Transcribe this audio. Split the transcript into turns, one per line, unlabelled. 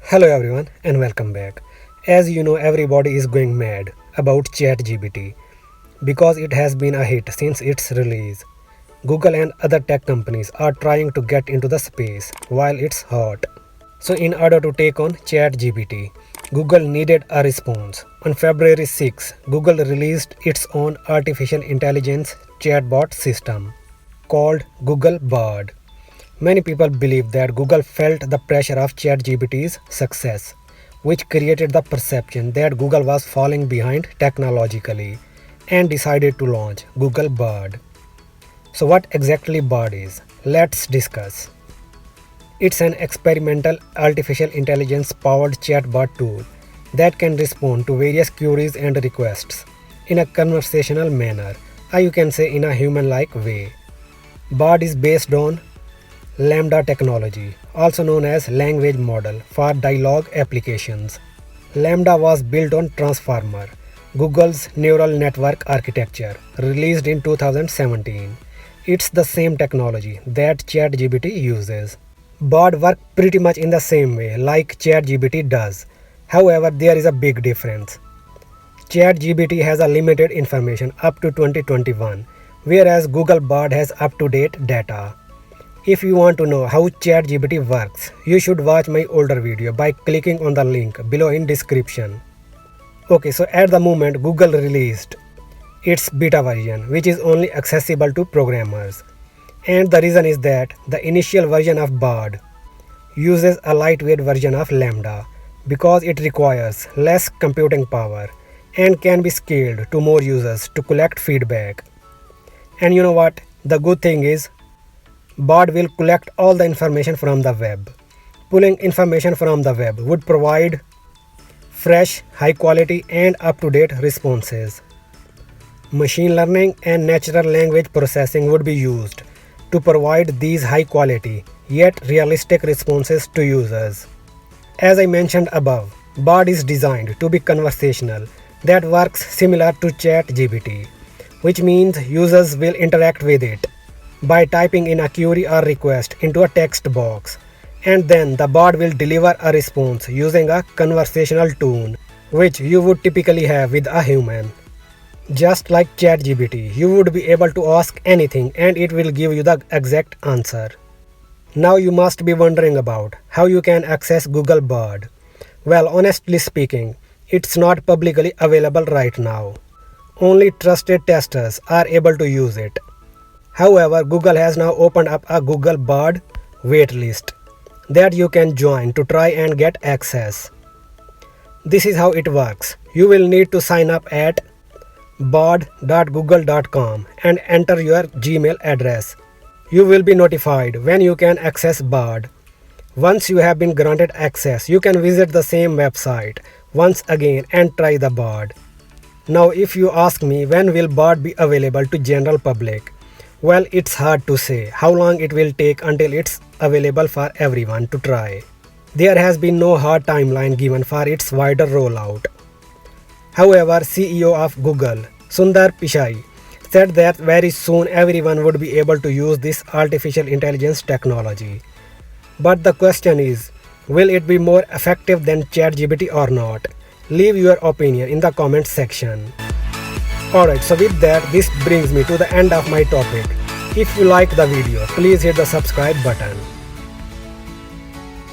Hello everyone and welcome back. As you know, everybody is going mad about ChatGPT because it has been a hit since its release. Google and other tech companies are trying to get into the space while it's hot. So in order to take on ChatGPT, Google needed a response. On February 6, Google released its own artificial intelligence chatbot system called Google Bard. Many people believe that Google felt the pressure of ChatGPT's success, which created the perception that Google was falling behind technologically and decided to launch Google Bard. So what exactly Bard is? Let's discuss. It's an experimental artificial intelligence powered chatbot tool that can respond to various queries and requests in a conversational manner, or you can say in a human-like way. Bard is based on LaMDA technology, also known as language model for dialogue applications. LaMDA was built on Transformer, Google's neural network architecture, released in 2017. It's the same technology that ChatGPT uses. Bard works pretty much in the same way like ChatGPT does. However, there is a big difference. ChatGPT has a limited information up to 2021, whereas Google Bard has up-to-date data. If you want to know how ChatGPT works, you should watch my older video by clicking on the link below in description. Okay, so at the moment Google released its beta version, which is only accessible to programmers. And the reason is that the initial version of Bard uses a lightweight version of LaMDA because it requires less computing power and can be scaled to more users to collect feedback. And you know what? The good thing is Bard will collect all the information from the web. Pulling information from the web would provide fresh, high quality and up-to-date responses. Machine learning and natural language processing would be used to provide these high quality yet realistic responses to users. As I mentioned above, Bard is designed to be conversational that works similar to ChatGPT, which means users will interact with it by typing in a query or request into a text box, and then the bot will deliver a response using a conversational tone, which you would typically have with a human. Just like ChatGPT, you would be able to ask anything and it will give you the exact answer. Now you must be wondering about how you can access Google Bard. Well, honestly speaking, it's not publicly available right now. Only trusted testers are able to use it. However, Google has now opened up a Google Bard waitlist that you can join to try and get access. This is how it works. You will need to sign up at bard.google.com and enter your Gmail address. You will be notified when you can access Bard. Once you have been granted access, you can visit the same website once again and try the Bard. Now, if you ask me when will Bard be available to general public, well, it's hard to say how long it will take until it's available for everyone to try. There has been no hard timeline given for its wider rollout. However, CEO of Google, Sundar Pichai, said that very soon everyone would be able to use this artificial intelligence technology. But the question is, will it be more effective than ChatGPT or not? Leave your opinion in the comment section. Alright, so with that, this brings me to the end of my topic. If you like the video, please hit the subscribe button.